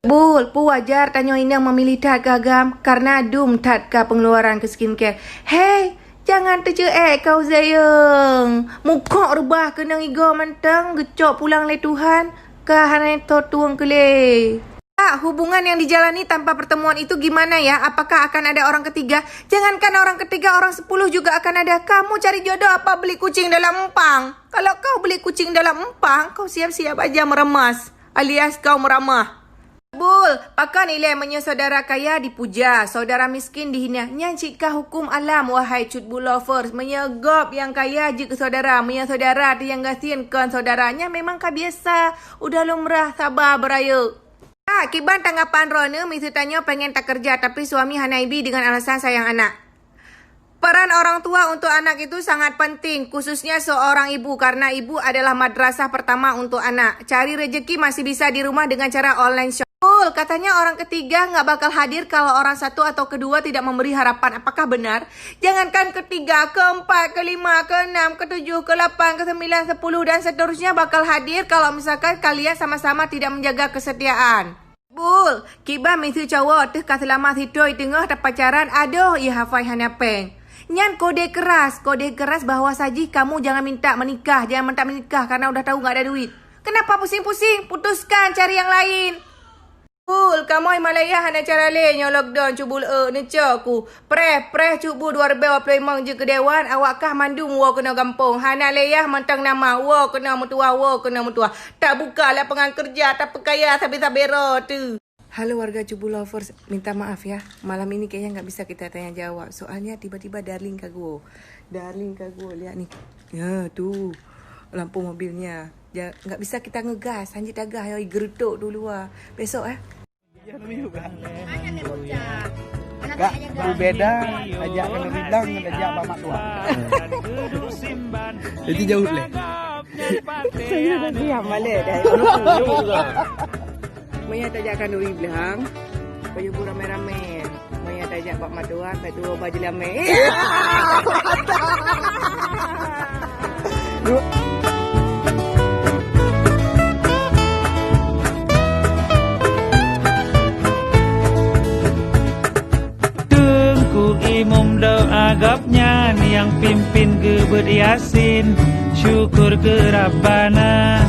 Bul, pu wajar tanya inang memilih tat gagam karena dum tat ka pengeluaran ke skincare. Hey, jangan terceek kau Zayeng. Muka rubah kena igo mentang, gecok pulang le Tuhan. Kahane to tuang kele. Hubungan yang dijalani tanpa pertemuan itu gimana ya? Apakah akan ada orang ketiga? Jangankan orang ketiga, orang 10 juga akan ada. Kamu cari jodoh apa beli kucing dalam empang? Kalau kau beli kucing dalam empang, kau siap-siap aja meremas. Alias kau meramah. Bul, pakan ilemanya saudara kaya dipuja, saudara miskin dihina. Nyancikah hukum alam, wahai cutbul lovers? Menyegop yang kaya je ke saudara, punya saudara tu yang gasiankan saudaranya. Memangkah biasa? Udah lumrah, sabar beraya. Kiban tanggapan Rona, misi tanya pengen tak kerja tapi suami Hanaibi dengan alasan sayang anak. Peran orang tua untuk anak itu sangat penting, khususnya seorang ibu karena ibu adalah madrasah pertama untuk anak. Cari rejeki masih bisa di rumah dengan cara online shop. Katanya orang ketiga nggak bakal hadir kalau orang satu atau kedua tidak memberi harapan. Apakah benar? Jangankan ketiga, keempat, kelima, keenam, ketujuh, ke-8, ke-9, 10 dan seterusnya bakal hadir kalau misalkan kalian sama-sama tidak menjaga kesetiaan. Bul, kiba misi cowok teh ka selamat hidoi tengah tak pacaran, aduh ia hafai hanapeng. Nyan kode keras bahawa saji kamu jangan minta menikah karena udah tahu nggak ada duit. Kenapa pusing-pusing? Putuskan cari yang lain. Bul, kamu Himalaya hana cara lenya lockdown cubul necaku. Preh cubu 2025 je ke dewan awakkah mandung wo kena gampung. Hana leyah mentang nama wo kena mutua. Tak bukalah pengang kerja tak perkaya sabi-sabero tu. Halo warga Cubu Lovers, minta maaf ya. Malam ini kayaknya nggak bisa kita tanya jawab. Soalnya tiba-tiba Darling kago, lihat nih. Ya tuh, lampu mobilnya. Ya, nggak bisa kita ngegas, hanjit agak ayo gerutuk dulu besok Kak, berbeda ajak kena bilang ajak bamak tua. Jadi jauh leh. Saya dah diam balik dah. Maya tajakkan duri belakang. Baju pura merah-merah. Maya tajak bak matuan, lepas tu baju lame. Imam doa agapnya yang pimpin ke beryasin syukur ke Rabbana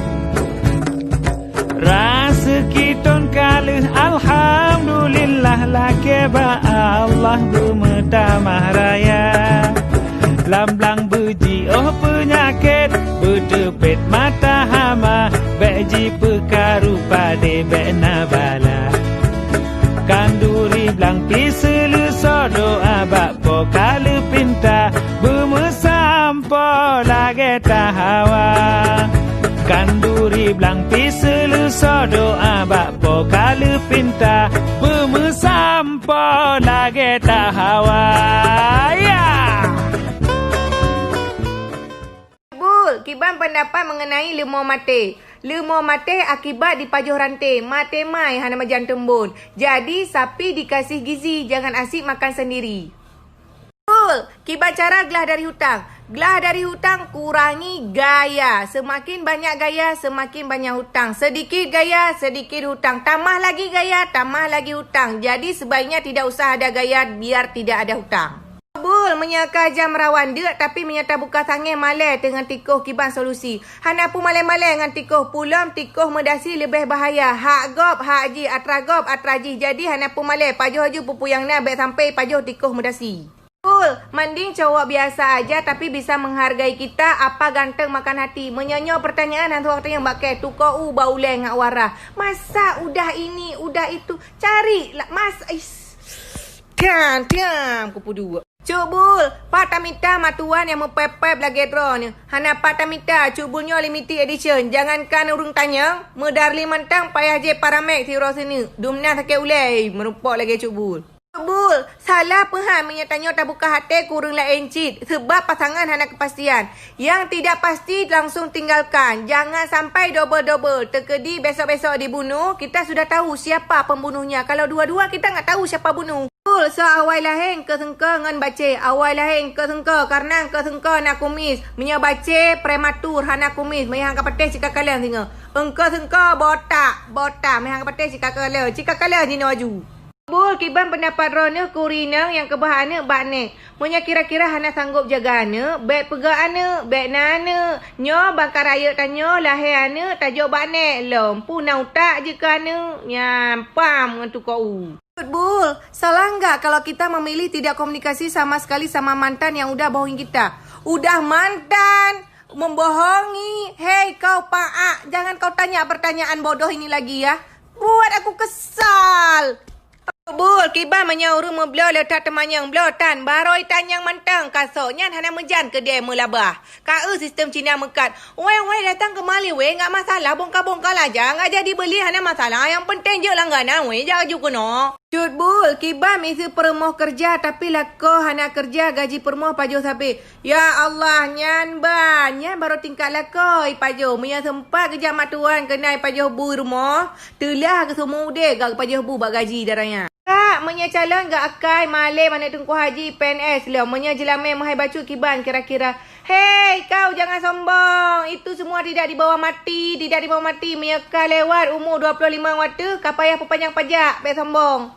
rasa kiton kalih alhamdulillah lake ba Allah bermetamah raya lamblang beji penyakit bertepet mata hama beji pekaru pade bena bala kanduri blang piselu doa bakpo kali pinta bermesampo lagi tahawa kanduri blang piselu doa bakpo kali pinta bermesampo lagi tahawa ya. Bul, kiban pendapat mengenai lemah mati. Lemah mati akibat dipajuh rantai. Mati mai hana majan tembun. Jadi sapi dikasih gizi, jangan asyik makan sendiri. Betul. Kibat cara gelah dari hutang. Gelah dari hutang kurangi gaya. Semakin banyak gaya, semakin banyak hutang. Sedikit gaya, sedikit hutang. Tambah lagi gaya, tambah lagi hutang. Jadi sebaiknya tidak usah ada gaya biar tidak ada hutang. Bul, menyaka jam rawan dia tapi menyata buka tangan malai dengan tikoh kiban solusi. Hana pu malai-malai dengan tikoh pulam, tikoh medasi lebih bahaya. Hak gop, hak ji, atragop, atraji. Jadi hana pu malai, pajuh haju pupu yang na baik sampai pajuh tikoh medasi. Bul, mending cowok biasa aja tapi bisa menghargai kita apa ganteng makan hati. Menyonyo pertanyaan hantu waktu yang bakai tuko bau leng ngak warah. Masa udah ini, udah itu. Cari lah, mas. Diam, kupu dua. Cubul, patamita matuan yang mepepep lagi drone. Hana patamita, cubulnya limited edition. Jangankan urung tanya, medarli mentang payah je paramek tiro sini. Dumna sakit ulai, merupak lagi cubul. Cubul, salah paham menyatanya tak buka hati kurang lah encit. Sebab pasangan hana kepastian. Yang tidak pasti langsung tinggalkan. Jangan sampai double-double. Terkedi besok-besok dibunuh, kita sudah tahu siapa pembunuhnya. Kalau dua-dua kita nggak tahu siapa bunuh. So awal lahir ke sengka ngan baca. Awal lahir ke sengka karena ke sengka nak kumis. Menya baca prematur hana kumis. Menya hang kapateh cika kalian singa. Engka sengka botak. Botak menya hang kapateh cika kalian. Cika kalian jina waju. Bul kiban pendapat rona kurina yang kebahana bakne. Menya kira-kira hana sanggup jaga ana, baik pegaana, baik nana. Nyo bangkar raya tanya lahir ana tajuk bakne. Lempu nau tak je kana. Nyampam ngan tu kau. Bul, salah enggak kalau kita memilih tidak komunikasi sama sekali sama mantan yang udah bohongin kita? Udah mantan membohongi. Hei kau Pak, jangan kau tanya pertanyaan bodoh ini lagi ya. Buat aku kesal. Bul, kibar menyuruh membelo letak temanyang blotan. Baroi tanyang mentang. Kasoknya hana menjan ke dia melabah. Kau sistem Cina mekat. Weh datang ke Mali weh. Enggak masalah. Bongkar-bongkar lah aja. Enggak jadi beli hana masalah. Yang penting je langganan weh. Jangan juga no. Cut bul, kibar misi permoh kerja. Tapi lah kau hana kerja gaji permoh pajo sapi. Ya Allah, nyan ban. Nyan baru tingkat lah kau. Pajo. Menya sempat kerja matuan kenai pajo bu rumah. Telah ke semua udah. Gak pajo bu bak gaji darahnya. Kak, menya calon gak akai malai mana tunggu haji PNS lah. Menya jelame mahai bacu kiban kira-kira. Hei, kau jangan sombong. Itu semua tidak dibawa mati. Tidak dibawa mati. Menya kau lewat umur 25 waktu. Kau payah perpanjang pajak. Baik sombong.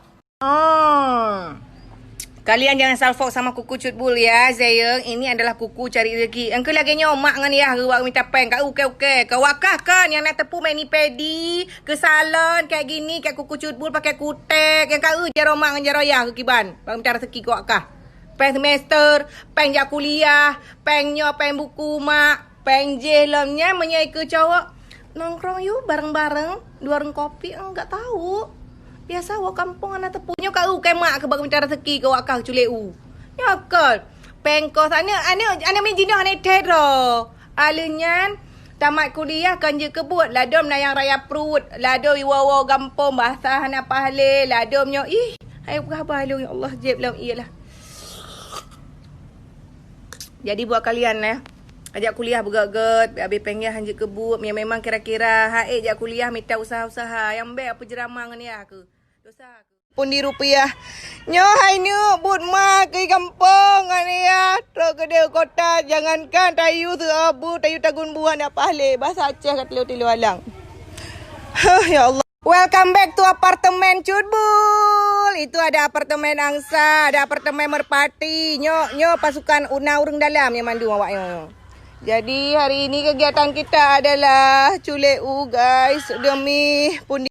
Kalian jangan salfok sama kuku cutbul ya, Zayeng. Ini adalah kuku cari rezeki. Engkau lagi nyomak dengan ya, ruak minta peng. Kau okey. Kau wakah kan yang nak tepu mani pedi ke salon kayak gini, kayak kuku cutbul pakai kutek. Yang kau jaromak dengan jaroyah ke kiban. Bang minta rezeki kau wakah. Peng semester, peng jak kuliah, peng nyo, peng buku mak, peng jelemnya menyai ke cowok. Nongkrong yuk bareng-bareng, 2 warung kopi enggak tahu. Biasa wak kampung anak tepunya kau kemak ke bagi minta rezeki ke wakah culeu. Ya kal. Pengko sana ana menjino ana tero. Alunyan tamat kuliah kan je kebut ladom nayang raya perut. Ladom iwawa gampong basah ana pahle ladomnya ih. Hai khabar lu ya Allah jeb lam iyalah. Jadi buat kalian ajak kuliah bergaget, habis pengen hanje kebut. Yang memang kira-kira haik ajak kuliah minta usaha-usaha. Yang baik apa jeramang ni aku. Dosa aku. Pun di rupiah. Nyo hai ni but mak ke kampung ni ya. Truk ke dia kota jangankan tayu tu abu, tayu tagun buah nak pahle. Bahasa Aceh kat tilu alang. Ya Allah. Welcome back to apartemen Cutbul. Itu ada apartemen angsa, ada apartemen merpati. Nyo pasukan urang dalam yang mandu awaknya. Jadi hari ini kegiatan kita adalah culeu guys demi pundi